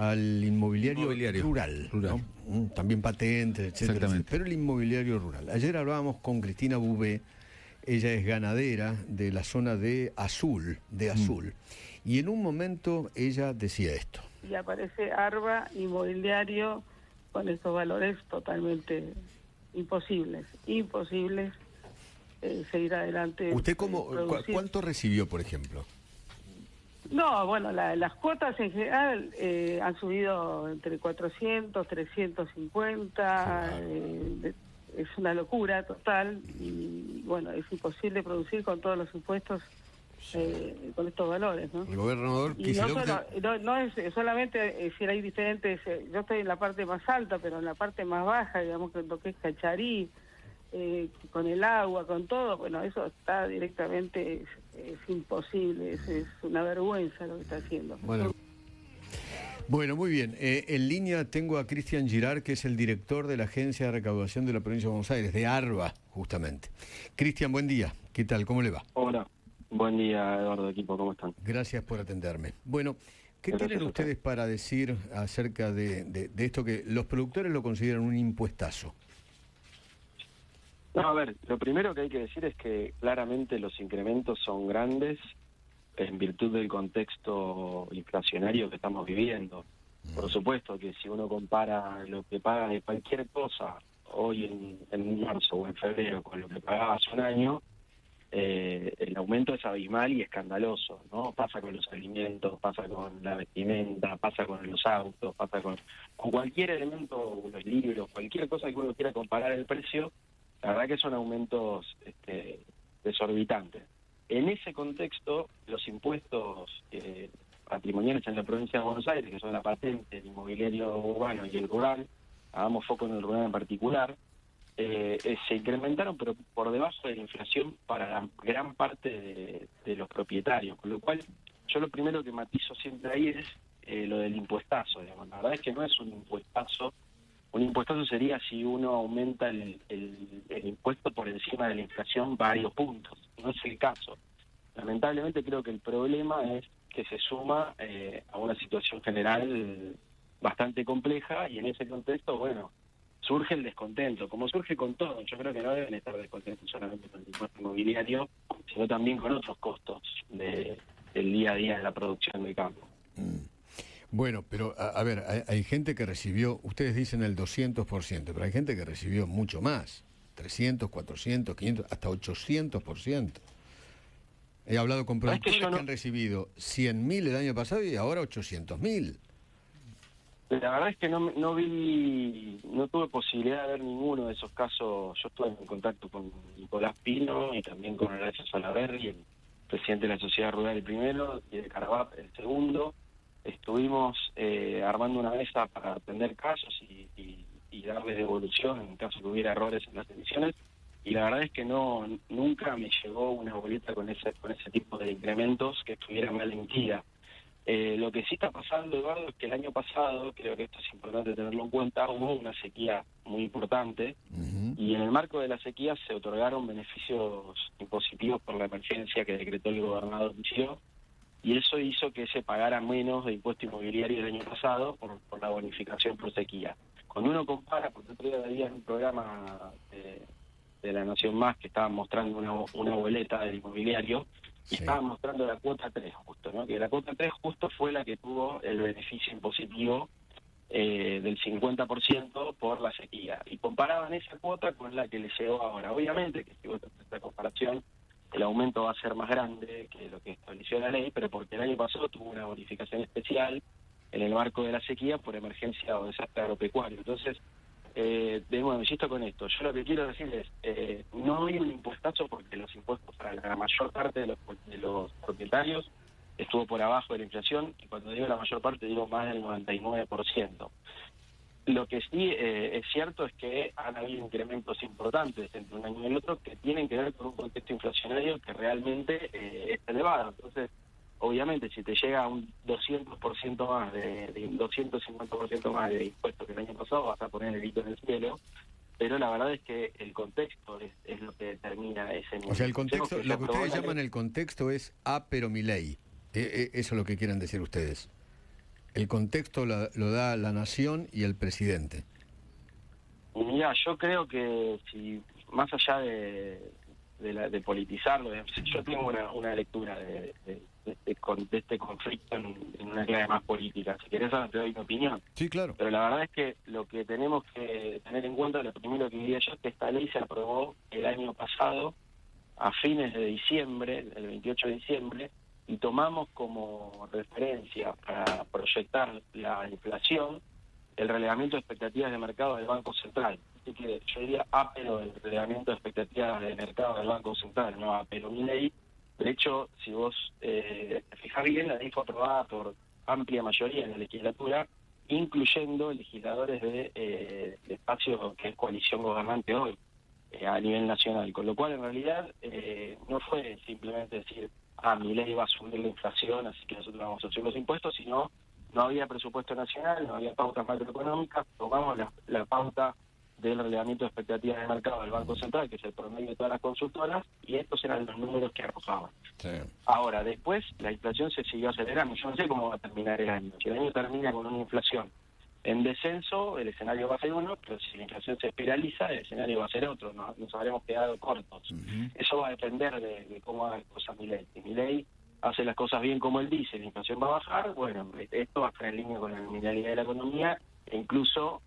al inmobiliario rural. ¿No? También patentes, etcétera, etcétera. Pero el inmobiliario rural. Ayer hablábamos con Cristina Bouvet, ella es ganadera de la zona de Azul. Y en un momento ella decía esto. Y aparece Arba Inmobiliario con estos valores totalmente imposibles seguir adelante. ¿Usted cuánto recibió, por ejemplo? No, bueno, las cuotas en general han subido entre 400, 350, es una locura total y bueno, es imposible producir con todos los impuestos con estos valores, ¿no? El gobernador y no es solamente decir, hay diferentes, yo estoy en la parte más alta, pero en la parte más baja, digamos, que lo que es Cacharí, con el agua, con todo, bueno, eso está directamente, es imposible, es una vergüenza lo que está haciendo. Bueno, muy bien. En línea tengo a Cristian Girard, que es el director de la Agencia de Recaudación de la Provincia de Buenos Aires, de ARBA, justamente. Cristian, buen día. ¿Qué tal? ¿Cómo le va? Hola. Buen día, Eduardo, equipo. ¿Cómo están? Gracias por atenderme. Bueno, ¿qué tienen ustedes para decir acerca de esto que los productores lo consideran un impuestazo? No, a ver, lo primero que hay que decir es que claramente los incrementos son grandes en virtud del contexto inflacionario que estamos viviendo. Por supuesto que si uno compara lo que paga de cualquier cosa hoy en marzo o en febrero con lo que pagaba hace un año, el aumento es abismal y escandaloso, ¿no? Pasa con los alimentos, pasa con la vestimenta, pasa con los autos, pasa con cualquier elemento, los libros, cualquier cosa que uno quiera comparar el precio. La verdad que son aumentos desorbitantes. En ese contexto, los impuestos patrimoniales en la provincia de Buenos Aires, que son la patente, el inmobiliario urbano y el rural, hagamos foco en el rural en particular, se incrementaron, pero por debajo de la inflación para la gran parte de los propietarios. Con lo cual, yo lo primero que matizo siempre ahí es lo del impuestazo. Digamos. La verdad es que no es un impuestazo. Un impuestazo sería si uno aumenta el impuesto por encima de la inflación varios puntos. No es el caso. Lamentablemente creo que el problema es que se suma a una situación general bastante compleja y en ese contexto, bueno, surge el descontento, como surge con todo. Yo creo que no deben estar descontentos solamente con el impuesto inmobiliario, sino también con otros costos del día a día de la producción del campo. Bueno, pero a ver, hay gente que recibió, ustedes dicen el 200%, pero hay gente que recibió mucho más, 300, 400, 500, hasta 800%. He hablado con productores que han recibido 100.000 el año pasado y ahora 800.000. La verdad es que no tuve posibilidad de ver ninguno de esos casos. Yo estuve en contacto con Nicolás Pino y también con Horacio Salaverry, el presidente de la Sociedad Rural el primero, y de Carabap el segundo. Estuvimos armando una mesa para atender casos y darles devolución en caso que hubiera errores en las emisiones. Y la verdad es que nunca me llegó una boleta con ese tipo de incrementos que estuviera mal emitida. Lo que sí está pasando, Eduardo, es que el año pasado, creo que esto es importante tenerlo en cuenta, hubo una sequía muy importante y en el marco de la sequía se otorgaron beneficios impositivos por la emergencia que decretó el gobernador Chio, y eso hizo que se pagara menos de impuesto inmobiliario el año pasado por la bonificación por sequía. Cuando uno compara, porque otro día veía en un programa de La Nación Más que estaban mostrando una boleta del inmobiliario, y estaban mostrando la cuota 3 justo, ¿no? Que la cuota 3 justo fue la que tuvo el beneficio impositivo del 50% por la sequía. Y comparaban esa cuota con la que le llegó ahora. Obviamente que si vos haces esta comparación, el aumento va a ser más grande que lo que estableció la ley, pero porque el año pasado tuvo una bonificación especial en el marco de la sequía por emergencia o desastre agropecuario. Entonces, de nuevo, insisto con esto, yo lo que quiero decir es, no hay un impuestazo porque los impuestos para la mayor parte de los propietarios estuvo por abajo de la inflación, y cuando digo la mayor parte digo más del 99%. Lo que sí es cierto es que han habido incrementos importantes entre un año y el otro que tienen que ver con un contexto inflacionario que realmente es elevado. Entonces, obviamente, si te llega un 200% más, de 250% más de impuestos que el año pasado, vas a poner el grito en el cielo, pero la verdad es que el contexto es lo que determina ese nivel. O sea, el contexto, lo que ustedes llaman el contexto es pero mi ley. Eso es lo que quieren decir ustedes. El contexto lo da la nación y el presidente. Y mira, yo creo que si más allá de politizarlo, yo tengo una lectura de este conflicto en una clave más política. Si querés, ahora te doy mi opinión. Sí, claro. Pero la verdad es que lo que tenemos que tener en cuenta, lo primero que diría yo, es que esta ley se aprobó el año pasado, a fines de diciembre, el 28 de diciembre, y tomamos como referencia para proyectar la inflación el relevamiento de expectativas de mercado del Banco Central. Así que yo diría apelo del relevamiento de expectativas de mercado del Banco Central, no apelo mi ley. De hecho, si vos te fijás bien, la ley fue aprobada por amplia mayoría en la legislatura, incluyendo legisladores de espacio que es coalición gobernante hoy, a nivel nacional. Con lo cual, en realidad, no fue simplemente decir, mi ley va a subir la inflación, así que nosotros vamos a subir los impuestos, sino no había presupuesto nacional, no había pautas macroeconómicas, tomamos la pauta del relevamiento de expectativas de mercado del Banco Central, que es el promedio de todas las consultoras, y estos eran los números que arrojaban. Sí. Ahora, después la inflación se siguió acelerando. Yo no sé cómo va a terminar el año. Si el año termina con una inflación en descenso, el escenario va a ser uno, pero si la inflación se espiraliza, el escenario va a ser otro. Nos habremos quedado cortos. Eso va a depender de cómo haga las cosas Milei. Si Milei hace las cosas bien como él dice, la inflación va a bajar, bueno, esto va a estar en línea con la nominalidad de la economía e incluso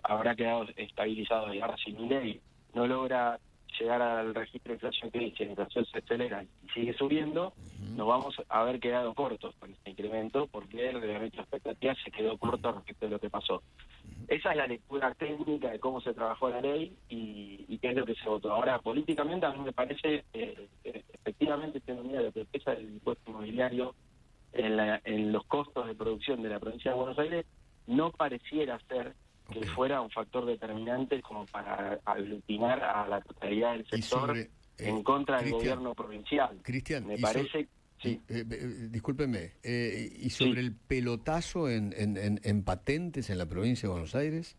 habrá quedado estabilizado. Y ahora, si Milei no logra llegar al registro de inflación que dice, la inflación se acelera y sigue subiendo, nos vamos a haber quedado cortos con este incremento porque el reglamento de expectativas se quedó corto respecto de lo que pasó. Esa es la lectura técnica de cómo se trabajó la ley y qué es lo que se votó. Ahora, políticamente, a mí me parece, efectivamente, se denomina lo que pesa el impuesto inmobiliario en los costos de producción de la provincia de Buenos Aires, no pareciera ser que fuera un factor determinante como para aglutinar a la totalidad del sector en contra del gobierno provincial. Cristian, me parece... Sí. Discúlpeme, ¿y sobre el pelotazo en patentes en la provincia de Buenos Aires?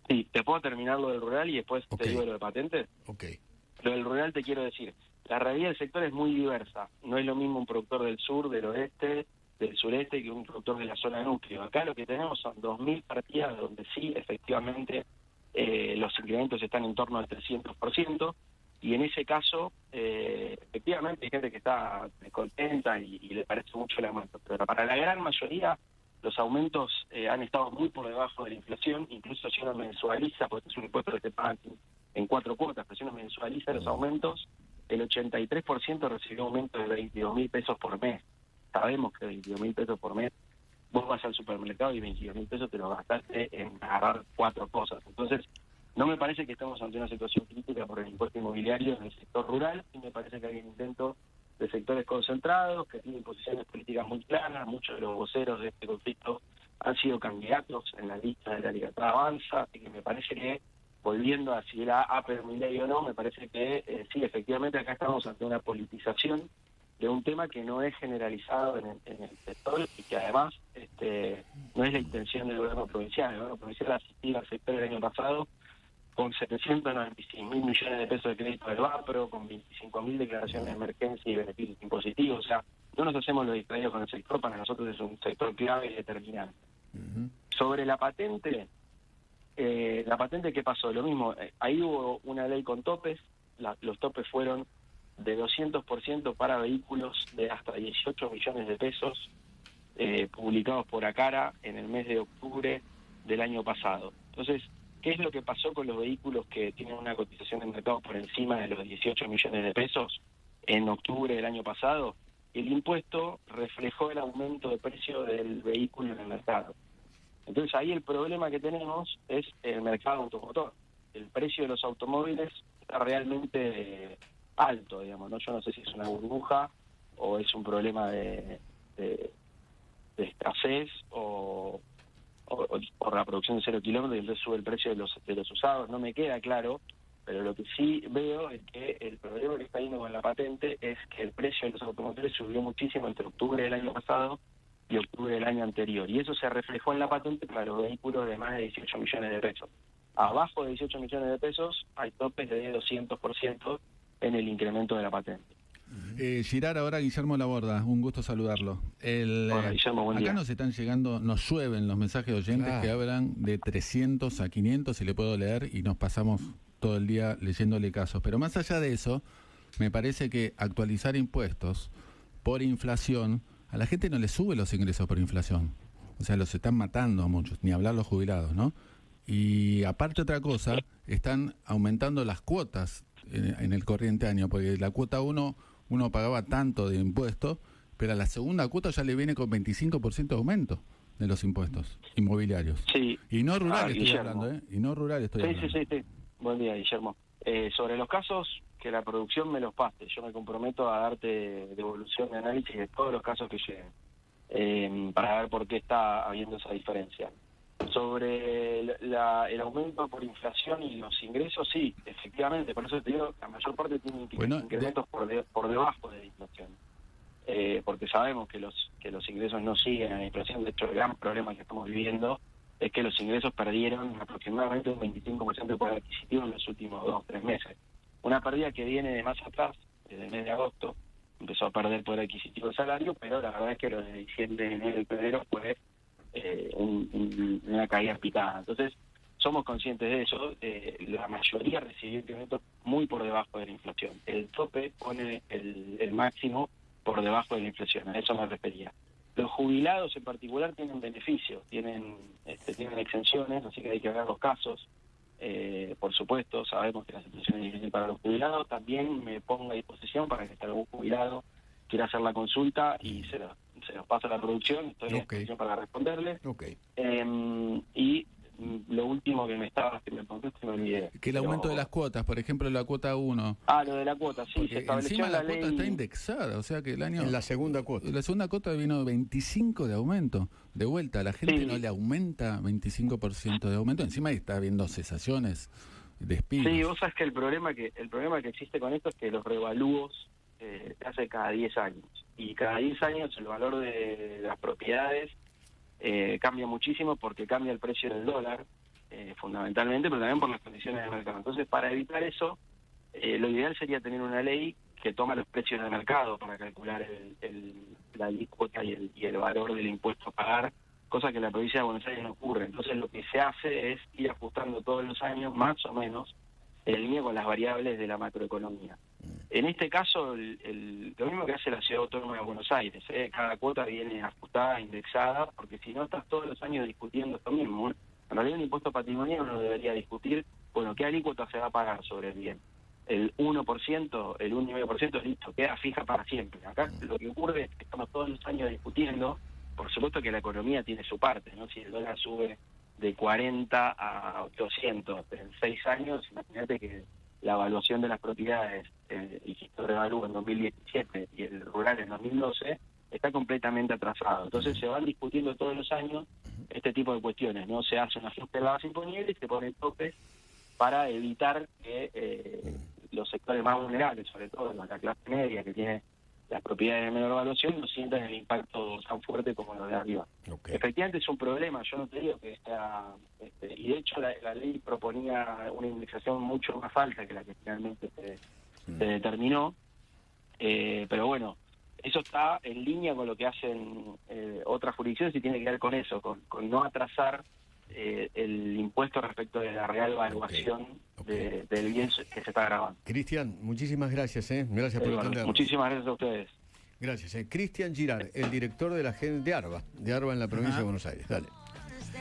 Sí, te puedo terminar lo del rural y después te digo lo de patentes. Okay. Lo del rural te quiero decir, la realidad del sector es muy diversa. No es lo mismo un productor del sur, del oeste, del sureste que un productor de la zona núcleo. Acá lo que tenemos son 2.000 partidas donde sí, efectivamente, los incrementos están en torno al 300%. Y en ese caso, efectivamente hay gente que está contenta y le parece mucho el aumento. Pero para la gran mayoría, los aumentos han estado muy por debajo de la inflación. Incluso si uno mensualiza, porque es un impuesto que se paga en 4 cuotas, pero si uno mensualiza los aumentos, el 83% recibió aumento de 22.000 pesos por mes. Sabemos que 22.000 pesos por mes, vos vas al supermercado y 22.000 pesos te lo gastaste en agarrar 4 cosas. Entonces, no me parece que estamos ante una situación crítica por el impuesto inmobiliario en el sector rural, y me parece que hay un intento de sectores concentrados que tienen posiciones políticas muy claras. Muchos de los voceros de este conflicto han sido candidatos en la lista de la Libertad Avanza, así que me parece que, volviendo a si era Aper, Milei o no, me parece que sí, efectivamente acá estamos ante una politización de un tema que no es generalizado en el sector y que además no es la intención del gobierno provincial. El gobierno provincial asistió al sector el año pasado con 796.000 millones de pesos de crédito del VAPRO, con 25.000 declaraciones de emergencia y beneficios impositivos. O sea, no nos hacemos los distraídos con el sector, para nosotros es un sector clave y determinante. Sobre la patente, ¿qué pasó? Lo mismo, ahí hubo una ley con topes, los topes fueron de 200% para vehículos de hasta 18 millones de pesos, publicados por ACARA en el mes de octubre del año pasado. Entonces, ¿qué es lo que pasó con los vehículos que tienen una cotización de mercado por encima de los 18 millones de pesos en octubre del año pasado? El impuesto reflejó el aumento de precio del vehículo en el mercado. Entonces ahí el problema que tenemos es el mercado automotor. El precio de los automóviles está realmente alto, digamos, ¿no? Yo no sé si es una burbuja o es un problema de escasez o por la producción de 0 kilómetros y entonces sube el precio de los usados. No me queda claro, pero lo que sí veo es que el problema que está yendo con la patente es que el precio de los automóviles subió muchísimo entre octubre del año pasado y octubre del año anterior, y eso se reflejó en la patente para los vehículos de más de 18 millones de pesos. Abajo de 18 millones de pesos hay topes de 200% en el incremento de la patente. Girar ahora Guillermo Laborda, un gusto saludarlo. Hola, Guillermo, buen día. Acá nos están llegando, nos llueven los mensajes de oyentes que hablan de 300 a 500, si le puedo leer, y nos pasamos todo el día leyéndole casos. Pero más allá de eso, me parece que actualizar impuestos por inflación, a la gente no le sube los ingresos por inflación. O sea, los están matando a muchos, ni hablar los jubilados, ¿no? Y aparte otra cosa, están aumentando las cuotas en el corriente año, porque la cuota 1 uno pagaba tanto de impuestos, pero a la segunda cuota ya le viene con 25% de aumento de los impuestos inmobiliarios. Sí. Y no rural estoy Guillermo. hablando, ¿eh? Y no rural estoy hablando. Sí. Buen día, Guillermo. Sobre los casos, que la producción me los pase. Yo me comprometo a darte devolución de análisis de todos los casos que lleguen, para ver por qué está habiendo esa diferencia. Sobre el aumento por inflación y los ingresos, sí, efectivamente, por eso te digo, la mayor parte tienen incrementos por debajo de la inflación. Porque sabemos que los ingresos no siguen a la inflación. De hecho, el gran problema que estamos viviendo es que los ingresos perdieron aproximadamente un 25% de poder adquisitivo en los últimos 2 o 3 meses. Una pérdida que viene de más atrás, desde el mes de agosto, empezó a perder poder adquisitivo el salario, pero la verdad es que lo de diciembre, enero y febrero fue una caída picada. Entonces, somos conscientes de eso. La mayoría recibió incrementos muy por debajo de la inflación. El tope pone el máximo por debajo de la inflación, a eso me refería. Los jubilados en particular tienen beneficios, tienen exenciones, así que hay que ver los casos. Por supuesto, sabemos que la situación es difícil para los jubilados. También me pongo a disposición para que algún jubilado quiera hacer la consulta y se los pasa a la producción. Estoy a disposición para responderle. Y lo último que me preguntaste, me olvidé. Que el aumento de las cuotas, por ejemplo, la cuota 1. Lo de la cuota, sí. Se estableció encima la ley... cuota está indexada, o sea que el año... En la segunda cuota. La segunda cuota vino 25 de aumento. De vuelta, a la gente no le aumenta 25% de aumento. Encima ahí está habiendo cesaciones, despidos. Sí, vos sabés que el problema que existe con esto es que los revalúos se hace cada 10 años. Y cada 10 años el valor de las propiedades cambia muchísimo porque cambia el precio del dólar, fundamentalmente, pero también por las condiciones de mercado. Entonces, para evitar eso, lo ideal sería tener una ley que toma los precios de mercado para calcular la alícuota y el valor del impuesto a pagar, cosa que en la provincia de Buenos Aires no ocurre. Entonces, lo que se hace es ir ajustando todos los años, más o menos, en línea con las variables de la macroeconomía. En este caso, lo mismo que hace la Ciudad Autónoma de Buenos Aires, cada cuota viene ajustada, indexada, porque si no estás todos los años discutiendo esto mismo. En realidad, un impuesto patrimonial uno debería discutir, bueno, ¿qué alícuota se va a pagar sobre el bien? El 1%, el 1,5%, listo, queda fija para siempre. Acá lo que ocurre es que estamos todos los años discutiendo, por supuesto que la economía tiene su parte, ¿no? Si el dólar sube de 40 a 800 en 6 años, imagínate que la evaluación de las propiedades, el Gistro revalúa en 2017 y el rural en 2012, está completamente atrasado. Entonces se van discutiendo todos los años este tipo de cuestiones, ¿no? Se hace un ajuste de la base imponible y se ponen topes para evitar que los sectores más vulnerables, sobre todo la clase media que tiene las propiedades de menor evaluación, no sientan el impacto tan fuerte como los de arriba. Efectivamente es un problema, yo no te digo que sea... y de hecho la ley proponía una indexación mucho más alta que la que finalmente se determinó, pero bueno, eso está en línea con lo que hacen otras jurisdicciones y tiene que ver con eso, con no atrasar el impuesto respecto de la real evaluación del bien que se está grabando. Cristian, muchísimas gracias. Gracias por atendernos. Muchísimas gracias a ustedes. Gracias. Cristian Girar, el director de la de ARBA en la provincia de Buenos Aires. Dale.